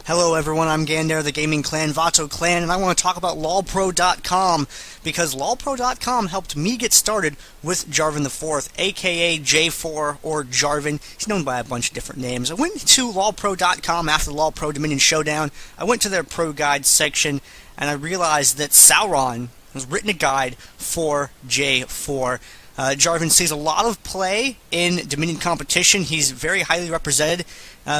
Hello everyone, I'm Gandair, the Gaming Clan, Vato Clan, and I want to talk about LoLPro.com, because LoLPro.com helped me get started with Jarvan IV, aka J4 or Jarvan. He's known by a bunch of different names. I went to LoLPro.com after the LoLPro Dominion Showdown. I went to their Pro Guide section, and I realized that Sauron has written a guide for J4. Jarvan sees a lot of play in Dominion competition. He's very highly represented,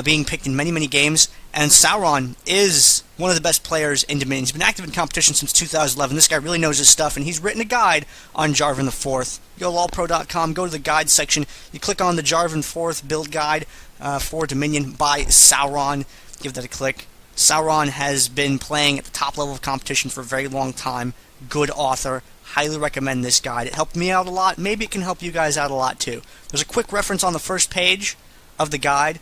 being picked in many, many games. And Sauron is one of the best players in Dominion. He's been active in competition since 2011. This guy really knows his stuff, and he's written a guide on Jarvan IV. Go to LoLPro.com, go to the guide section. You click on the Jarvan IV build guide for Dominion by Sauron. Give that a click. Sauron has been playing at the top level of competition for a very long time. Good author. Highly recommend this guide. It helped me out a lot. Maybe it can help you guys out a lot too. There's a quick reference on the first page of the guide,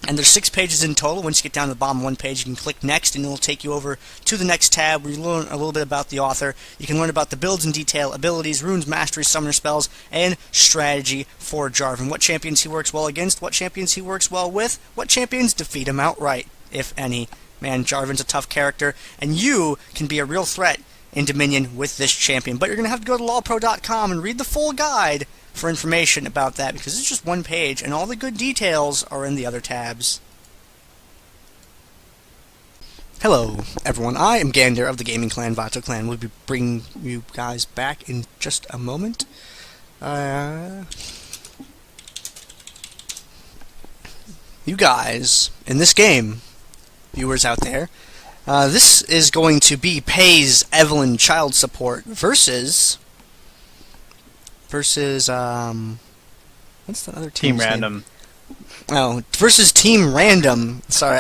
and there's 6 pages in total. Once you get down to the bottom one page, you can click next, and it'll take you over to the next tab where you learn a little bit about the author. You can learn about the builds in detail, abilities, runes, mastery, summoner spells, and strategy for Jarvan. What champions he works well against, what champions he works well with, what champions defeat him outright, if any. Man, Jarvan's a tough character, and you can be a real threat in Dominion with this champion. But you're going to have to go to LoLPro.com and read the full guide for information about that, because it's just one page, and all the good details are in the other tabs. Hello, everyone. I am Gandair of the Gaming Clan, Vato Clan. We'll be bringing you guys back in just a moment. You guys, in this game, viewers out there, this is going to be Pays Evelynn Child Support versus what's the other Team team's Random. name? Oh, versus Team Random. Sorry,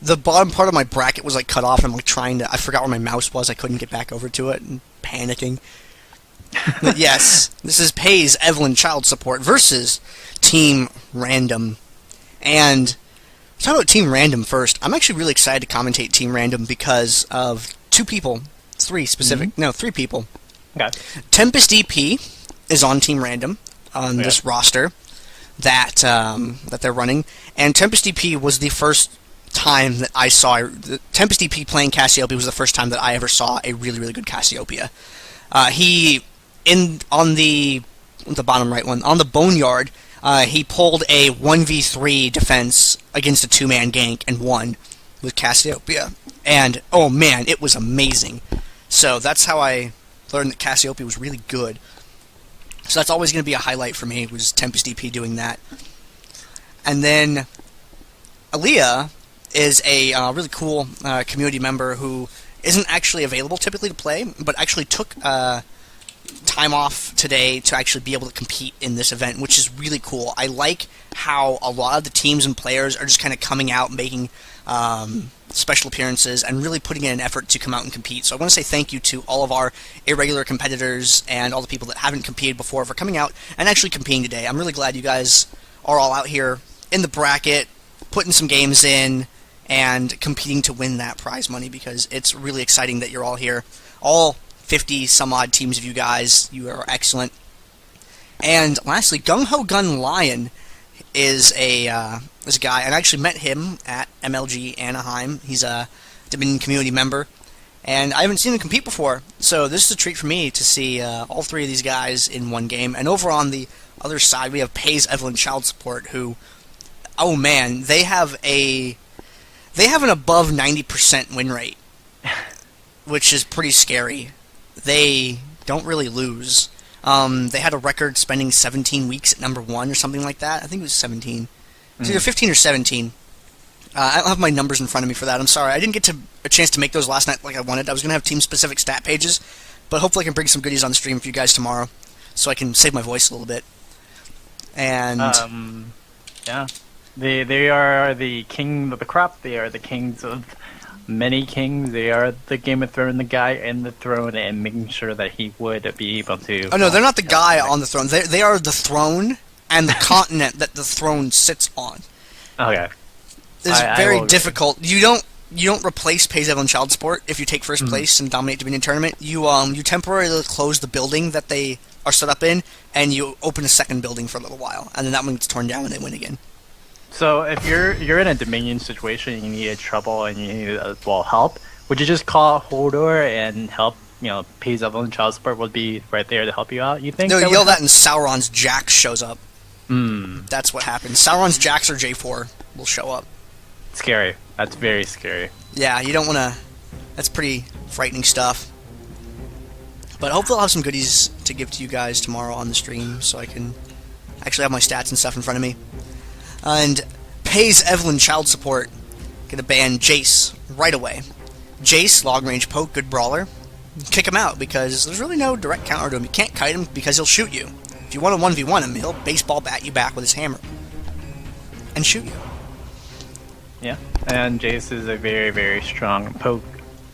the bottom part of my bracket was cut off. I'm I forgot where my mouse was. I couldn't get back over to it and panicking. But yes, this is Pays Evelynn Child Support versus Team Random. And let's talk about Team Random first. I'm actually really excited to commentate Team Random because of 2 people. 3 specific. Mm-hmm. No, 3 people. Okay. Tempest EP is on Team Random on this roster that they're running, and Tempest EP was the first time that I saw Tempest EP playing Cassiopeia was the first time that I ever saw a really, really good Cassiopeia. On the bottom right one, on the Boneyard, he pulled a 1v3 defense against a 2-man gank and won with Cassiopeia. And, oh man, it was amazing. So that's how I learned that Cassiopeia was really good. So that's always going to be a highlight for me, was Tempest EP doing that. And then Aaliyah is a really cool community member who isn't actually available typically to play, but actually took time off today to actually be able to compete in this event, which is really cool. I like how a lot of the teams and players are just kind of coming out, making special appearances, and really putting in an effort to come out and compete. So I want to say thank you to all of our irregular competitors and all the people that haven't competed before for coming out and actually competing today. I'm really glad you guys are all out here in the bracket, putting some games in, and competing to win that prize money, because it's really exciting that you're all here. All 50 some odd teams of you guys. You are excellent. And lastly, Gung Ho Gun Lion is a guy, and I actually met him at MLG Anaheim. He's a Dominion community member, and I haven't seen him compete before, so this is a treat for me to see all 3 of these guys in one game. And over on the other side, we have Pays Evelynn Child Support, who, oh man, they have an above 90% win rate, which is pretty scary. They don't really lose. They had a record spending 17 weeks at number 1 or something like that. I think it was 17. It's either 15 or 17. I don't have my numbers in front of me for that. I'm sorry. I didn't get a chance to make those last night like I wanted. I was going to have team-specific stat pages, but hopefully I can bring some goodies on the stream for you guys tomorrow, so I can save my voice a little bit. And yeah, they are the king of the crop. They are the kings of many kings. They are the Game of Thrones, the guy in the throne, and making sure that he would be able to... Oh no, they're not the guy on the throne. They are the throne and the continent that the throne sits on. Okay. It's very difficult. You don't replace Pays Evelynn Child Support if you take first place and dominate Dominion tournament. You temporarily close the building that they are set up in, and you open a second building for a little while, and then that one gets torn down and they win again. So if you're in a Dominion situation and you need trouble and you need help, would you just call Hodor and help? Pays Evelynn child support would be right there to help you out. You think? No, yell that and Sauron's Jax shows up. That's what happens. Sauron's Jax or J4 will show up. Scary. That's very scary. Yeah, you don't want to. That's pretty frightening stuff. But hopefully I'll have some goodies to give to you guys tomorrow on the stream, so I can actually have my stats and stuff in front of me. And pays Evelynn child support. Gonna ban Jayce right away. Jayce, long range poke, good brawler. Kick him out because there's really no direct counter to him. You can't kite him because he'll shoot you. If you want to 1v1 him, he'll baseball bat you back with his hammer and shoot you. Yeah, and Jayce is a very, very strong poke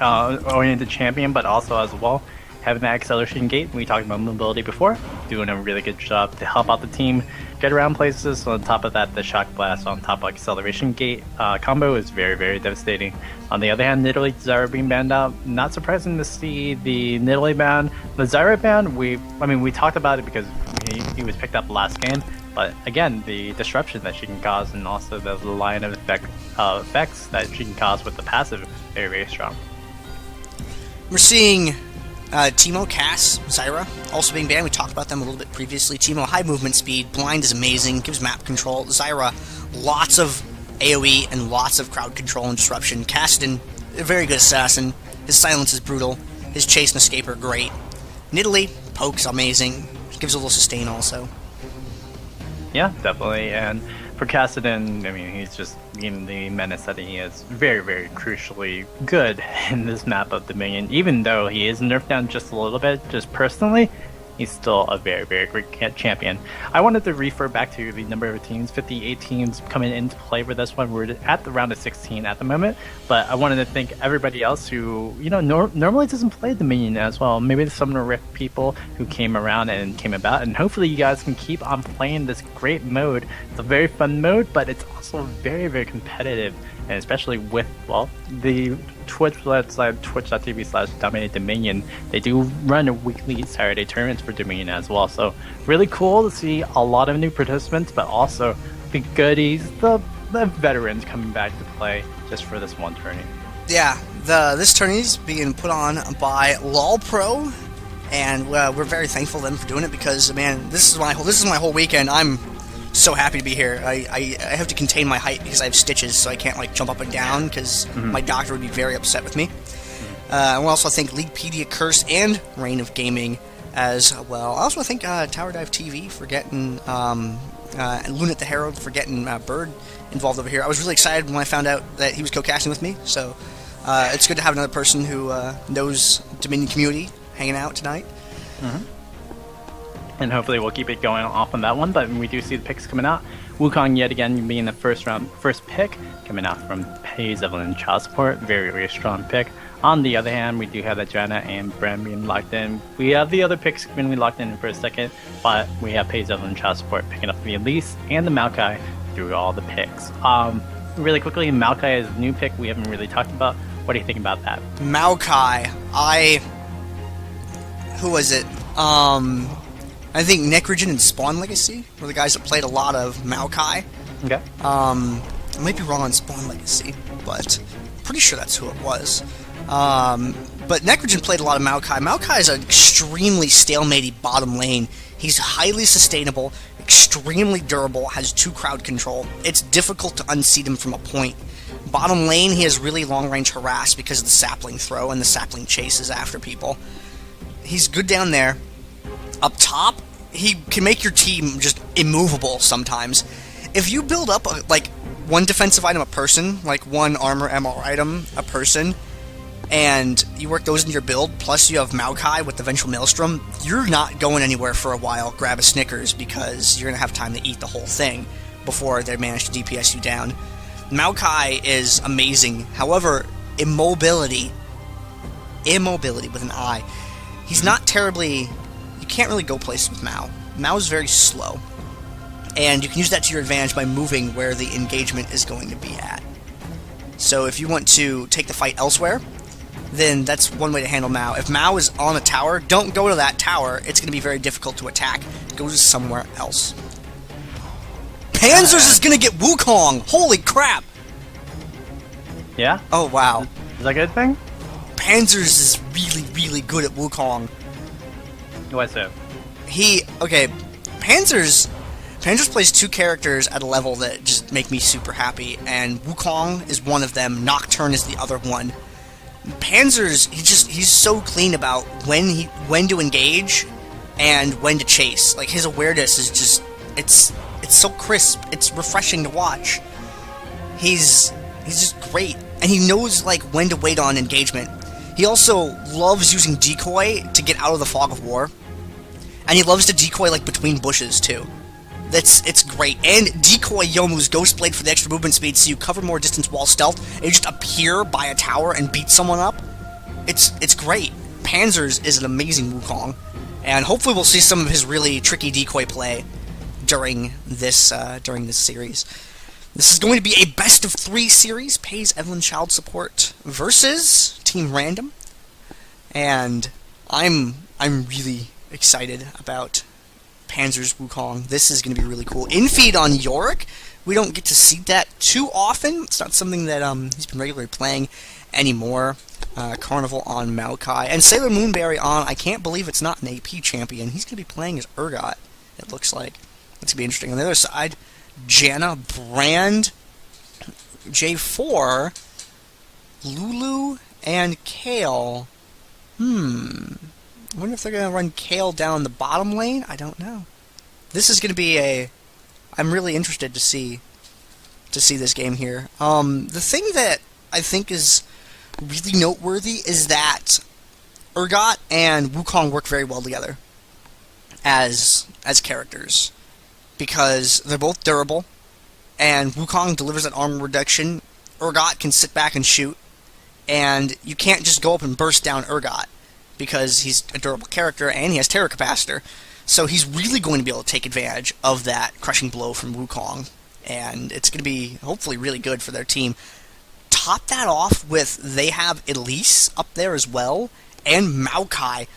oriented champion, but also as well having that acceleration gate. We talked about mobility before, doing a really good job to help out the team get around places. So on top of that, the shock blast on top of acceleration gate combo is very, very devastating. On the other hand, Nidalee, Zyra being banned out. Not surprising to see the Nidalee ban. The Zyra ban, we talked about it because he was picked up last game. But again, the disruption that she can cause and also the line of effects that she can cause with the passive, very, very strong. We're seeing Teemo, Cass, Zyra also being banned. We talked about them a little bit previously. Teemo, high movement speed, blind is amazing, gives map control. Zyra, lots of AoE and lots of crowd control and disruption. Kassadin, a very good assassin. His silence is brutal. His chase and escape are great. Nidalee, poke's amazing. Gives a little sustain also. Yeah, definitely. And for Kassadin, he's just being the menace that he is. Very, very crucially good in this map of Dominion. Even though he is nerfed down just a little bit, just personally, he's still a very, very great champion. I wanted to refer back to the number of teams, 58 teams coming into play for this one. We're at the round of 16 at the moment, but I wanted to thank everybody else who, normally doesn't play Dominion as well. Maybe some of the Rift people who came around and came about, and hopefully you guys can keep on playing this great mode. It's a very fun mode, but it's also very, very competitive, and especially with, the twitch.tv/Dominate Dominion. They do run weekly Saturday tournaments for Dominion as well, so really cool to see a lot of new participants, but also the goodies, the veterans coming back to play just for this one tourney. Yeah, this tourney is being put on by LoLPro, and we're very thankful to them for doing it because, man, this is my whole weekend. I'm so happy to be here. I have to contain my height because I have stitches, so I can't jump up and down because my doctor would be very upset with me. And we also thank Leaguepedia Curse and Reign of Gaming as well. I also thank Tower Dive TV for getting Lunat the Herald for getting Bird involved over here. I was really excited when I found out that he was co-casting with me, so it's good to have another person who knows Dominion community hanging out tonight. And hopefully we'll keep it going off on that one, but we do see the picks coming out. Wukong yet again being the first pick, coming out from pays Evelynn child support. Very, very strong pick. On the other hand, we do have that Janna and Bram being locked in. We have the other picks going to be locked in for a second, but we have pays Evelynn child support picking up the Elise and the Maokai through all the picks. Really quickly, Maokai is a new pick we haven't really talked about. What do you think about that? Maokai, who was it? I think Necrogen and Spawn Legacy were the guys that played a lot of Maokai. Okay. I might be wrong on Spawn Legacy, but I'm pretty sure that's who it was. But Necrogen played a lot of Maokai. Maokai is an extremely stalematy bottom lane. He's highly sustainable, extremely durable, has 2 crowd control. It's difficult to unseat him from a point. Bottom lane, he has really long-range harass because of the sapling throw and the sapling chases after people. He's good down there. Up top, he can make your team just immovable sometimes. If you build up one defensive item a person, like one armor MR item a person, and you work those into your build, plus you have Maokai with the Vengeful Maelstrom, you're not going anywhere for a while. Grab a Snickers because you're going to have time to eat the whole thing before they manage to DPS you down. Maokai is amazing. However, immobility with an I. He's not terribly... You can't really go places with Mao. Mao is very slow. And you can use that to your advantage by moving where the engagement is going to be at. So if you want to take the fight elsewhere, then that's one way to handle Mao. If Mao is on a tower, don't go to that tower. It's going to be very difficult to attack. Go to somewhere else. Panzers is gonna get Wukong! Holy crap! Yeah? Oh, wow. Is that a good thing? Panzers is really, really good at Wukong. Why so? Okay, Panzers plays two characters at a level that just make me super happy, and Wukong is one of them, Nocturne is the other one. Panzers, he's so clean about when to engage and when to chase. Like, his awareness is just, it's so crisp, it's refreshing to watch. He's just great, and he knows, like, when to wait on engagement. He also loves using decoy to get out of the fog of war, and he loves to decoy, like, between bushes, too. It's great. And decoy Youmuu's Ghost Blade for the extra movement speed, so you cover more distance while stealth, and you just appear by a tower and beat someone up. It's great. Panzers is an amazing Wukong, and hopefully we'll see some of his really tricky decoy play during this series. This is going to be a best-of-3 series, Pays Evelynn Child Support versus Team Random, and I'm really excited about Panzer's Wukong. This is going to be really cool. Infeed on Yorick. We don't get to see that too often. It's not something that he's been regularly playing anymore. Carnival on Maokai. And Sailor Moonberry on, I can't believe it's not an AP champion. He's going to be playing as Urgot, it looks like. That's going to be interesting. On the other side, Janna, Brand, J4, Lulu, and Kale. I wonder if they're going to run Kale down the bottom lane? I don't know. This is going to be I'm really interested to see this game here. The thing that I think is really noteworthy is that Urgot and Wukong work very well together as characters, because they're both durable, and Wukong delivers that armor reduction. Urgot can sit back and shoot, and you can't just go up and burst down Urgot, because he's a durable character and he has Terror Capacitor. So he's really going to be able to take advantage of that crushing blow from Wukong, and it's going to be hopefully really good for their team. Top that off with they have Elise up there as well, and Maokai.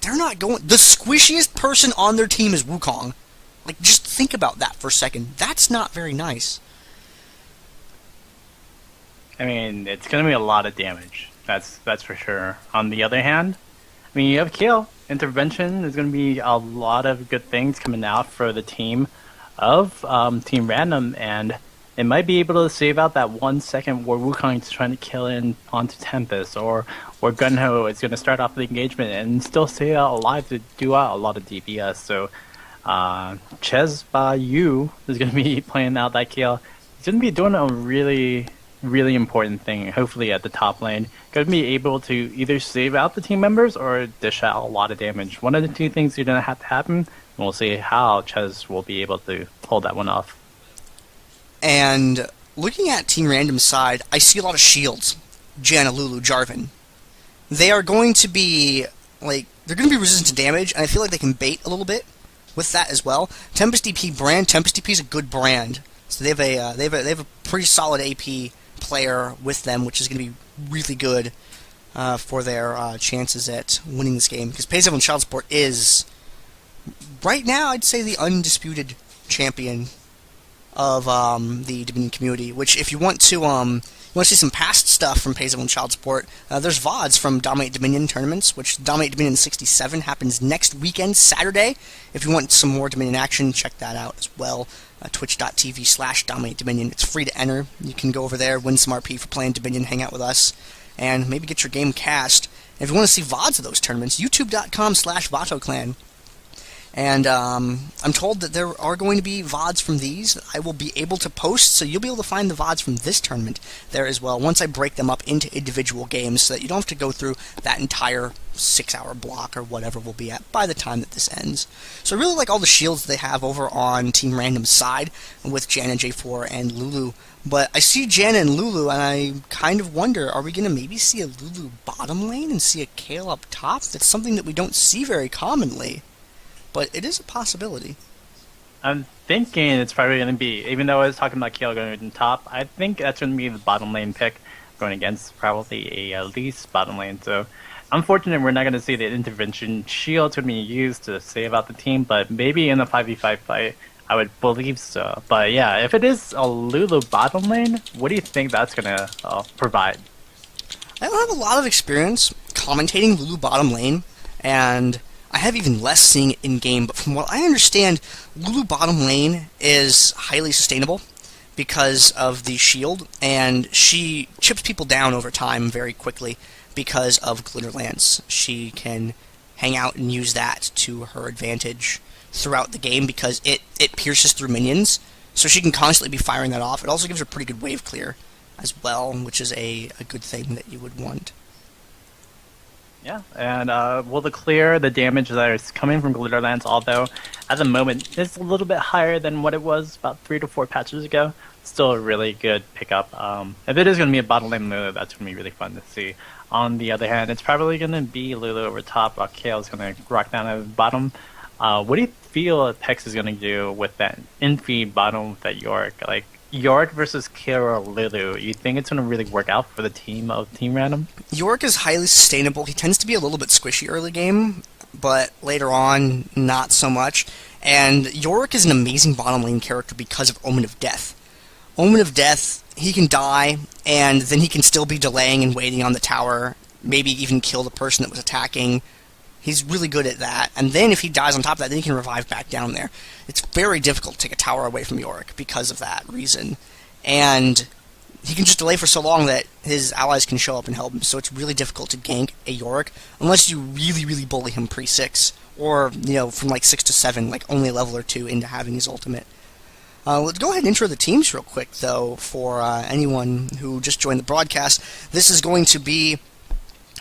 They're not going... The squishiest person on their team is Wukong. Like, just think about that for a second. That's not very nice. I mean, it's going to be a lot of damage. That's for sure. On the other hand, I mean, you have Kale. Intervention. There's going to be a lot of good things coming out for the team of Team Random, and it might be able to save out that 1 second where Wukong's trying to kill in onto Tempest, or Gunho is going to start off the engagement and still stay out alive to do out a lot of DPS. So Ches Yu is going to be playing out that Kale. He's going to be doing a really important thing, hopefully at the top lane. Going to be able to either save out the team members or dish out a lot of damage. One of the two things are going to have to happen, and we'll see how Ches will be able to hold that one off. And looking at Team Random's side, I see a lot of shields. Janna, Lulu, Jarvan. They are going to be, like, they're going to be resistant to damage, and I feel like they can bait a little bit with that as well. Tempest DP brand. Tempest DP is a good brand. So they have a pretty solid AP player with them, which is going to be really good for their chances at winning this game. Because Pays Evelynn Child Support is, right now, I'd say the undisputed champion of the Dominion community. Which, if you want to see some past stuff from Pays Evelynn Child Support, there's VODs from Dominate Dominion tournaments, which Dominate Dominion 67 happens next weekend, Saturday. If you want some more Dominion action, check that out as well. Twitch.tv/Dominate Dominion. It's free to enter. You can go over there, win some RP for playing Dominion, hang out with us, and maybe get your game cast. And if you want to see VODs of those tournaments, youtube.com/VatoClan. And I'm told that there are going to be VODs from these that I will be able to post, so you'll be able to find the VODs from this tournament there as well, once I break them up into individual games, so that you don't have to go through that entire 6-hour block or whatever we'll be at by the time that this ends. So I really like all the shields they have over on Team Random's side with Janna, J4, and Lulu. But I see Janna and Lulu, and I kind of wonder, are we going to maybe see a Lulu bottom lane and see a Kale up top? That's something that we don't see very commonly. But it is a possibility. I'm thinking it's probably going to be, even though I was talking about Kale going to the top, I think that's going to be the bottom lane pick going against probably a Elise bottom lane. So unfortunate we're not going to see the intervention shield to be used to save out the team, but maybe in a 5v5 fight, I would believe so. But yeah, if it is a Lulu bottom lane, what do you think that's gonna provide? I don't have a lot of experience commentating Lulu bottom lane, and I have even less seeing it in-game, but from what I understand, Lulu bottom lane is highly sustainable because of the shield, and she chips people down over time very quickly because of Glitter Lance. She can hang out and use that to her advantage throughout the game because it pierces through minions, so she can constantly be firing that off. It also gives her pretty good wave clear as well, which is a good thing that you would want. Yeah, and will the clear the damage that is coming from Glitter Lance, although at the moment it's a little bit higher than what it was about 3 to 4 patches ago, still a really good pickup. If it is going to be a bottom lane Lulu, that's going to be really fun to see. On the other hand, it's probably going to be Lulu over top, while Kayle is going to rock down at the bottom. What do you feel Pex is going to do with that in-feed bottom with that Yorick? Like, Yorick versus Kayle or Lulu, you think it's going to really work out for the team of Team Random? Yorick is highly sustainable. He tends to be a little bit squishy early game, but later on, not so much. And Yorick is an amazing bottom lane character because of Omen of Death. Omen of Death, he can die, and then he can still be delaying and waiting on the tower, maybe even kill the person that was attacking. He's really good at that. And then if he dies on top of that, then he can revive back down there. It's very difficult to take a tower away from Yorick because of that reason. And he can just delay for so long that his allies can show up and help him. So it's really difficult to gank a Yorick unless you really, really bully him pre-6. Or, you know, from like 6 to 7, like only a level or 2 into having his ultimate. Let's go ahead and intro the teams real quick, though, for anyone who just joined the broadcast. This is going to be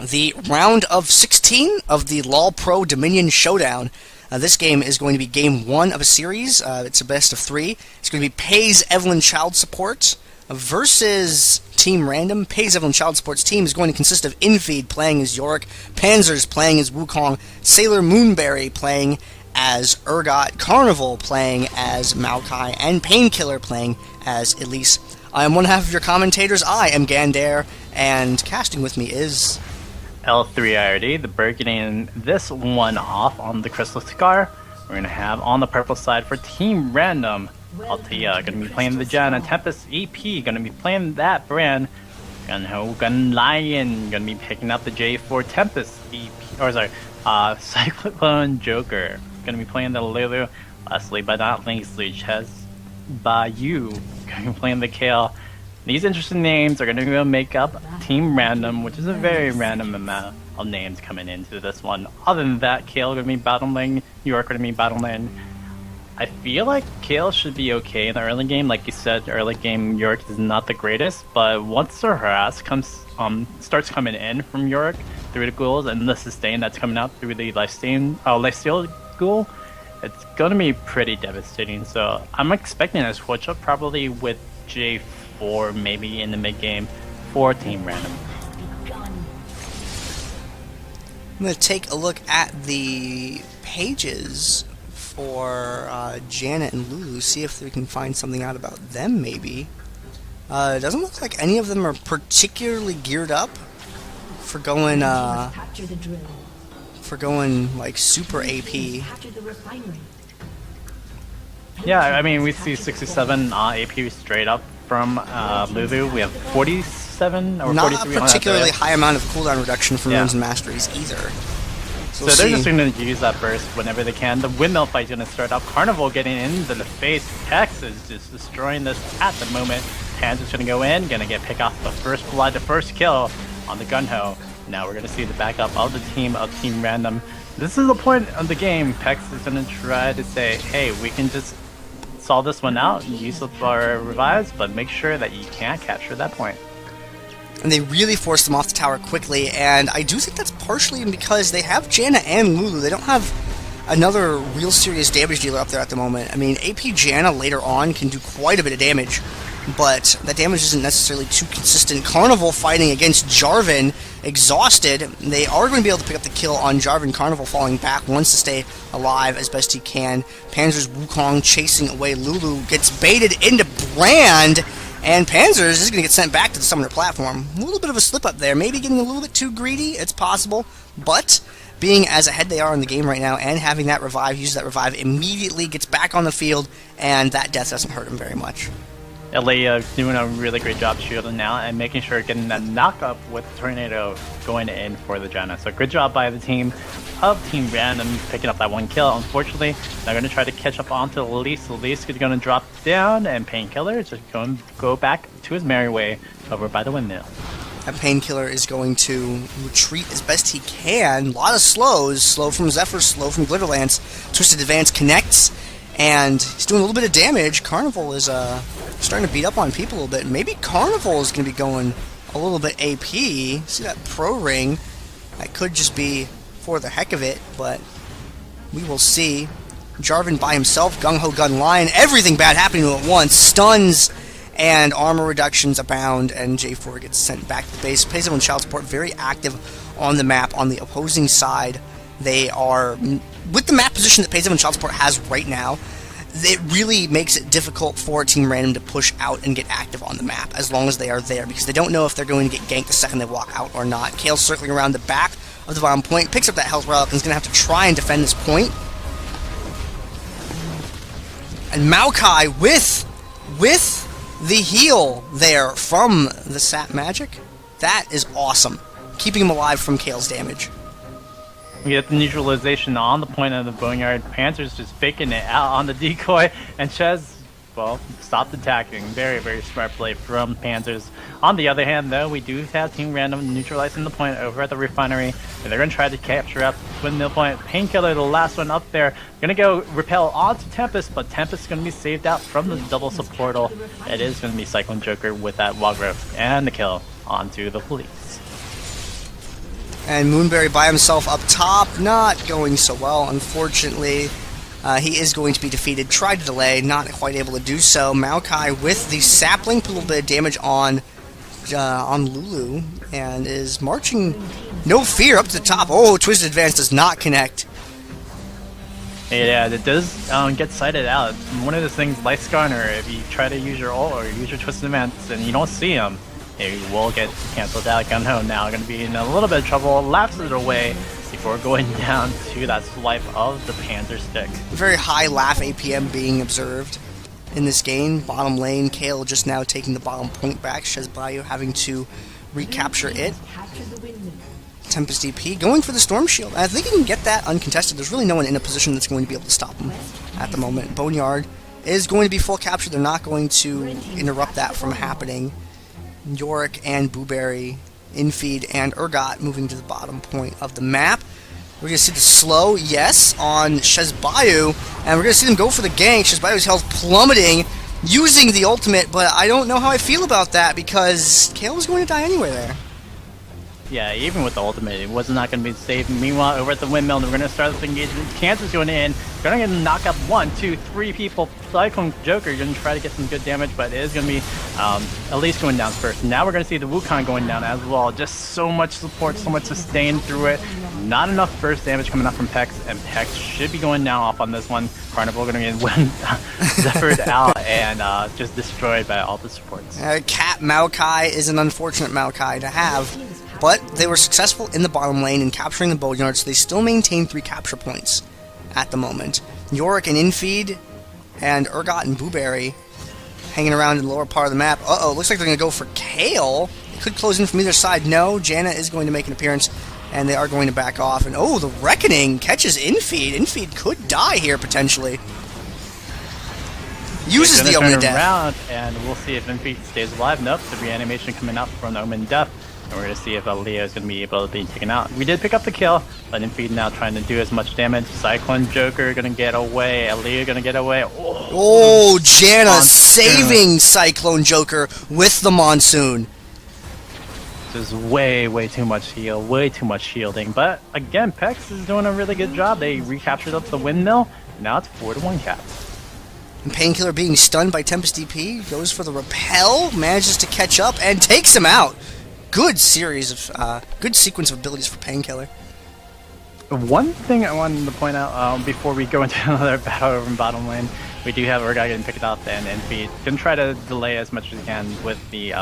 the round of 16 of the LoLPro Dominion Showdown. This game is going to be game 1 of a series. It's a best of 3. It's going to be Pei's Evelynn Child Support versus Team Random. Pei's Evelynn Child Support's team is going to consist of Infeed playing as Yorick, Panzers playing as Wukong, Sailor Moonberry playing as Urgot, Carnival playing as Maokai, and Painkiller playing as Elise. I am one half of your commentators. I am Gandair, and casting with me is L3IRD, the bird getting this one off on the Crystal Scar. We're going to have on the purple side for Team Random, Altea going to be playing the Janna, Tempest EP going to be playing that brand, Gunho, Gun Lion going to be picking up the J4 Tempest EP, or sorry, Cyclone Joker going to be playing the Lulu. Lastly but not leastly, Ches Bayou going to be playing the Kayle. These interesting names are going to go make up Team Random, which is a very random amount of names coming into this one. Other than that, Kayle going to be bottom lane, Yorick going to be bottom lane. I feel like Kayle should be okay in the early game. Like you said, early game Yorick is not the greatest, but once the harass starts coming in from Yorick through the ghouls and the sustain that's coming out through the lifesteal ghoul, it's going to be pretty devastating. So I'm expecting a switch up probably with J4 maybe in the mid game for Team Random. I'm going to take a look at the pages for Janet and Lulu, see if we can find something out about them maybe. It doesn't look like any of them are particularly geared up for going like super AP. Yeah, I mean we see 67 AP straight up from Lulu. We have 47 or not 43. Not a particularly high amount of cooldown reduction from runes and masteries either. So they're just going to use that burst whenever they can. The windmill fight's going to start up. Carnival getting into the face. Pex is just destroying this at the moment. Panzer's going to go in, going to get pick off the first blood, the first kill on the Gunho. Now we're going to see the backup of the team of Team Random. This is the point of the game. Pex is going to try to say, hey, we can just solve this one out and use up our revives, but make sure that you can't capture that point. And they really forced them off the tower quickly, and I do think that's partially because they have Janna and Lulu. They don't have another real serious damage dealer up there at the moment. I mean, AP Janna later on can do quite a bit of damage, but that damage isn't necessarily too consistent. Carnival fighting against Jarvan, exhausted. They are going to be able to pick up the kill on Jarvan. Carnival falling back, wants to stay alive as best he can. Panzer's Wukong chasing away Lulu, gets baited into Brand, and Panzers is going to get sent back to the summoner platform. A little bit of a slip up there, maybe getting a little bit too greedy, it's possible, but being as ahead they are in the game right now and having that revive, use that revive immediately, gets back on the field, and that death doesn't hurt him very much. LA doing a really great job shielding now and making sure getting that knock up with Tornado going in for the Janna. So good job by the team of Team Random picking up that one kill. Unfortunately, they're going to try to catch up onto Elise. Elise is going to drop down, and Painkiller is just going to go back to his merry way over by the windmill. That Painkiller is going to retreat as best he can. A lot of slows. Slow from Zephyr, slow from Glitterlance. Twisted Advance connects, and he's doing a little bit of damage. Carnival is starting to beat up on people a little bit. Maybe Carnival is going to be going a little bit AP. See that pro ring? That could just be for the heck of it, but we will see. Jarvan by himself, Gung-Ho Gun Line, everything bad happening to him at once. Stuns and armor reductions abound, and J4 gets sent back to the base. Payzone and Child Support very active on the map. On the opposing side, they are, with the map position that Payzone and Child Support has right now, it really makes it difficult for Team Random to push out and get active on the map as long as they are there, because they don't know if they're going to get ganked the second they walk out or not. Kale's circling around the back of the bottom point, picks up that health relic, and is going to have to try and defend this point. And Maokai with the heal there from the Sap Magic. That is awesome. Keeping him alive from Kale's damage. We get the neutralization on the point of the Boneyard. Panthers just faking it out on the decoy, and Chez, well, stopped attacking. Very, very smart play from Panthers. On the other hand, though, we do have Team Random neutralizing the point over at the refinery, and they're going to try to capture up Windmill Point. Painkiller, the last one up there, going to go repel onto Tempest, but Tempest is going to be saved out from the double supportal. It is going to be Cyclone Joker with that wall growth and the kill onto the police. And Moonberry by himself up top, not going so well, unfortunately. He is going to be defeated. Tried to delay, not quite able to do so. Maokai with the sapling, put a little bit of damage on Lulu, and is marching no fear up to the top. Oh, Twisted Advance does not connect. Yeah, it does get sighted out. One of the things, Light Scanner, if you try to use your ult or use your Twisted Advance and you don't see him, he will get cancelled out. Gung-Ho now going to be in a little bit of trouble, lapses away before going down to that swipe of the Panther stick. Very high laugh APM being observed in this game. Bottom lane, Kale just now taking the bottom point back. Shezbayu having to recapture it. Tempest DP going for the Storm Shield. I think he can get that uncontested. There's really no one in a position that's going to be able to stop him at the moment. Boneyard is going to be full capture. They're not going to interrupt that from happening. Yorick and Booberry, Infeed and Urgot moving to the bottom point of the map. We're going to see the slow, yes, on Shezbayu, and we're going to see them go for the gank. Shezbayu's health plummeting, using the ultimate, but I don't know how I feel about that, because Kale was going to die anyway there. Yeah, even with the ultimate, it was not going to be safe. Meanwhile, over at the windmill, we're going to start this engagement. Kansas going in. Going to knock up 1, 2, 3 people. Cyclone Joker going to try to get some good damage, but it is going to be at least going down first. Now we're going to see the Wukong going down as well. Just so much support, so much sustain through it. Not enough burst damage coming up from Pex, and Pex should be going down off on this one. Carnival going to get Zephyred out and just destroyed by all the supports. Cat Maokai is an unfortunate Maokai to have. But they were successful in the bottom lane in capturing the Boneyard, so they still maintain 3 capture points at the moment. Yorick and Infeed and Urgot and Booberry hanging around in the lower part of the map. Uh-oh, looks like they're going to go for Kale. It could close in from either side. No, Janna is going to make an appearance, and they are going to back off. And oh, the Reckoning catches Infeed. Infeed could die here, potentially. Uses the Omen of Death. Around, and we'll see if Infeed stays alive. Nope, the reanimation coming up from the Omen of Death. And we're going to see if Leo is going to be able to be taken out. We did pick up the kill, but Infeed now trying to do as much damage. Cyclone Joker going to get away. Leo going to get away. Oh, Janna saving Cyclone Joker with the Monsoon. This is way, way too much heal, way too much shielding. But again, Pex is doing a really good job. They recaptured up the windmill. Now it's 4-1 cap. And Painkiller being stunned by Tempest DP goes for the repel, manages to catch up and takes him out. Good series of, good sequence of abilities for Painkiller. One thing I wanted to point out before we go into another battle over in bottom lane, we do have Urgot getting picked up and Infeed can try to delay as much as he can with the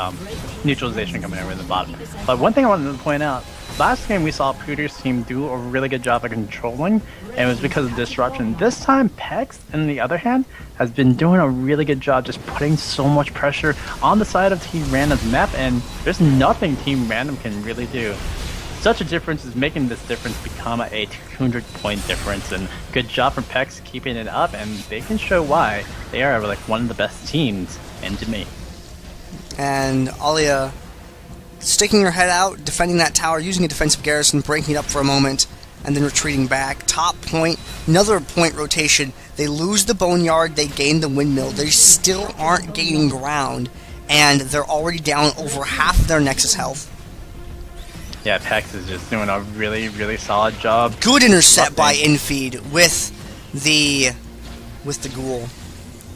neutralization coming over in the bottom. But one thing I wanted to point out, last game we saw Pooter's team do a really good job of controlling, and it was because of disruption. This time, Pex, on the other hand, has been doing a really good job just putting so much pressure on the side of Team Random's map, and there's nothing Team Random can really do. Such a difference is making this difference become a 200-point difference, and good job from Pex keeping it up, and they can show why they are like one of the best teams in Domain. And Alia sticking her head out, defending that tower, using a defensive garrison, breaking it up for a moment, and then retreating back. Top point, another point rotation. They lose the Boneyard, they gain the windmill. They still aren't gaining ground, and they're already down over half of their Nexus health. Yeah, Pex is just doing a really, really solid job. Good intercept by Infeed with the Ghoul.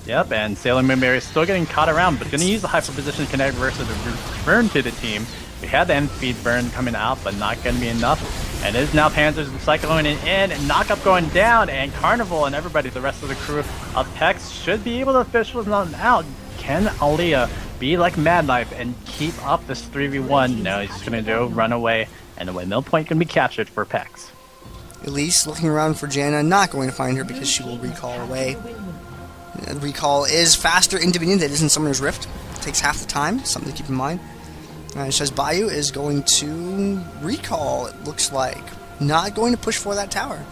Yep, and Sailor Moonberry is still getting caught around, but going to use the Hyper Position Connect versus the burn to the team. We had the Infeed burn coming out, but not going to be enough. And it is now Panzer's Cyclone in, and Knockup going down, and Carnival and everybody, the rest of the crew of Pex, should be able to fish this one out. Can Alia be like Mad Life and keep up this 3v1? No, he's just going to go run away, and the windmill point can be captured for Pex. Elise looking around for Janna, not going to find her because she will recall away. The recall is faster in Dominion than it is in Summoner's Rift. It takes half the time, something to keep in mind. It says Bayou is going to recall, it looks like. Not going to push for that tower.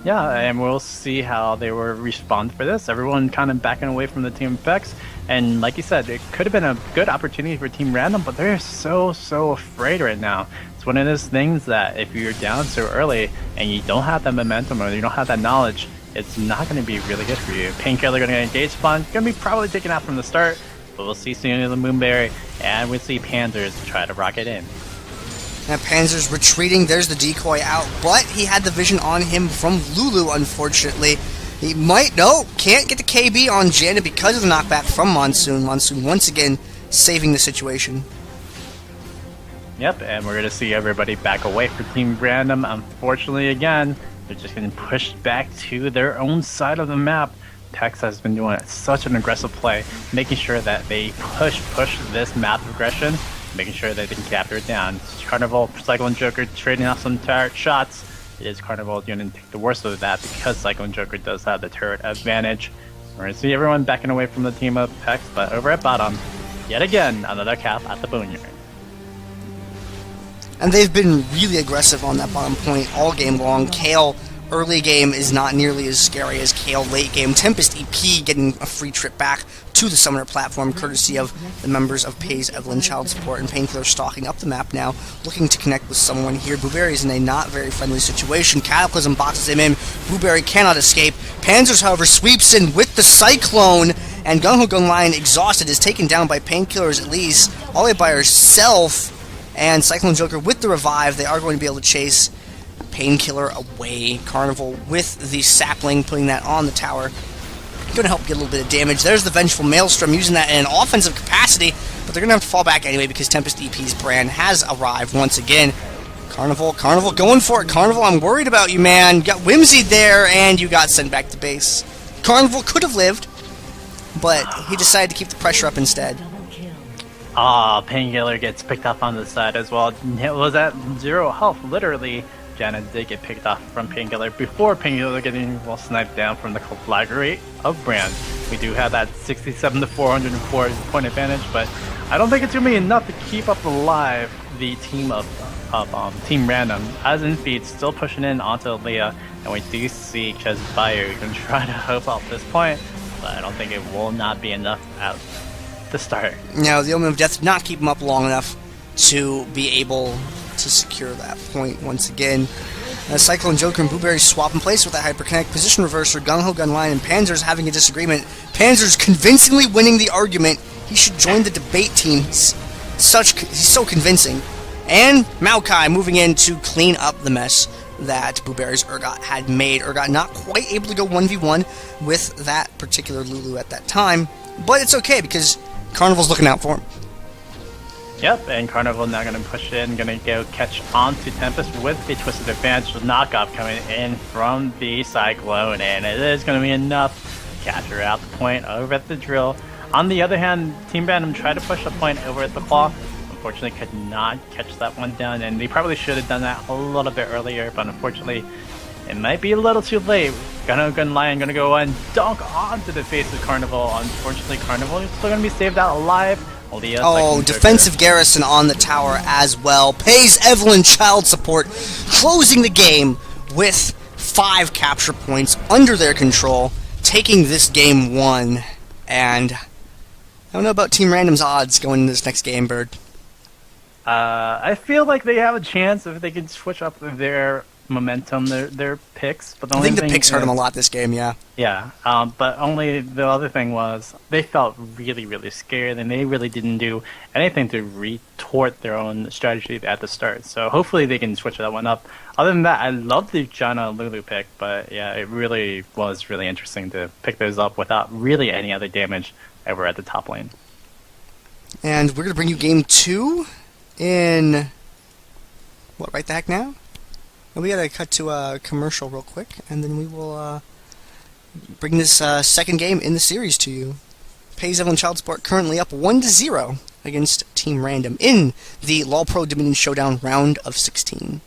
Yeah, and we'll see how they will respond for this. Everyone kind of backing away from the Team Pex. And like you said, it could have been a good opportunity for Team Random, but they're so afraid right now. It's one of those things that if you're down so early and you don't have that momentum or you don't have that knowledge, it's not going to be really good for you. Painkiller going to get engaged upon, going to be probably taken out from the start, but we'll see soon in the Moonberry, and we'll see Panzers try to rock it in. Now Panzer's retreating, there's the decoy out, but he had the vision on him from Lulu, unfortunately. He can't get the KB on Janna because of the knockback from Monsoon. Monsoon once again saving the situation. Yep, and we're going to see everybody back away for Team Random. Unfortunately, again, they're just getting pushed back to their own side of the map. Pex has been doing such an aggressive play, making sure that they push this map aggression, making sure that they can capture it down. Carnival, Cyclone Joker trading off some turret shots. It is Carnival going to take the worst of that because Cyclone Joker does have the turret advantage. We're going to see everyone backing away from the team of Pex, but over at bottom, yet again, another cap at the Boneyard. And they've been really aggressive on that bottom point all game long. Kale early game is not nearly as scary as Kale late game. Tempest EP getting a free trip back to the Summoner platform courtesy of the members of Pay's Evelynn Child Support, and Painkiller stalking up the map now, looking to connect with someone here. Blueberry is in a not very friendly situation. Cataclysm boxes him in. Blueberry cannot escape. Panzers, however, sweeps in with the Cyclone, and Gung-Ho Gung Lion, exhausted, is taken down by Painkillers at least, all the way by herself. And Cyclone Joker with the revive, they are going to be able to chase Painkiller away. Carnival with the sapling, putting that on the tower. Going to help get a little bit of damage. There's the Vengeful Maelstrom, using that in an offensive capacity, but they're going to have to fall back anyway because Tempest EP's brand has arrived once again. Carnival going for it. Carnival, I'm worried about you, man. You got whimsied there, and you got sent back to base. Carnival could have lived, but he decided to keep the pressure up instead. Painkiller gets picked up on the side as well. It was at 0 health, literally. Janet did get picked off from Painkiller before Painkiller getting sniped down from the conflagrate of Brand. We do have that 67 to 404 point advantage, but I don't think it's going to be enough to keep up alive the team of Team Random. As Infeed still pushing in onto Leah, and we do see Bayou can try to hope off this point, but I don't think it will not be enough out to start. Now, the Omen of Death did not keep him up long enough to be able to secure that point once again. Cyclone Joker and Blueberry swap in place with that Hyperconnect. Position reverser, Gung-Ho Gun Line, and Panzer's having a disagreement. Panzer's convincingly winning the argument. He should join the debate team. He's so convincing. And Maokai moving in to clean up the mess that Blueberry's Urgot had made. Urgot not quite able to go 1v1 with that particular Lulu at that time, but it's okay because Carnival's looking out for him. Yep, and Carnival now going to push in, going to go catch on to Tempest with the Twisted Advantage knockoff coming in from the Cyclone, and it is going to be enough to capture out the point over at the drill. On the other hand, Team Random tried to push a point over at the Claw. unfortunately could not catch that one down, and they probably should have done that a little bit earlier, but unfortunately it might be a little too late. Lion gonna go and dunk onto the face of Carnival. Unfortunately, Carnival is still gonna be saved out alive. Oh, defensive garrison on the tower as well. Pays Evelynn child support, closing the game with 5 capture points under their control, taking this game 1. And I don't know about Team Random's odds going into this next game, Bird. I feel like they have a chance if they can switch up their momentum, their picks. But the only I think the thing picks hurt is, them a lot this game, yeah. Yeah, but only the other thing was they felt really, really scared, and they really didn't do anything to retort their own strategy at the start. So hopefully they can switch that one up. Other than that, I love the Janna Lulu pick, but yeah, it really was really interesting to pick those up without really any other damage ever at the top lane. And we're going to bring you game 2 in... what, right the heck now? And we got to cut to a commercial real quick, and then we will bring this second game in the series to you. Pays Evelynn Child Support currently up 1-0 against Team Random in the LoLPro Dominion Showdown round of 16.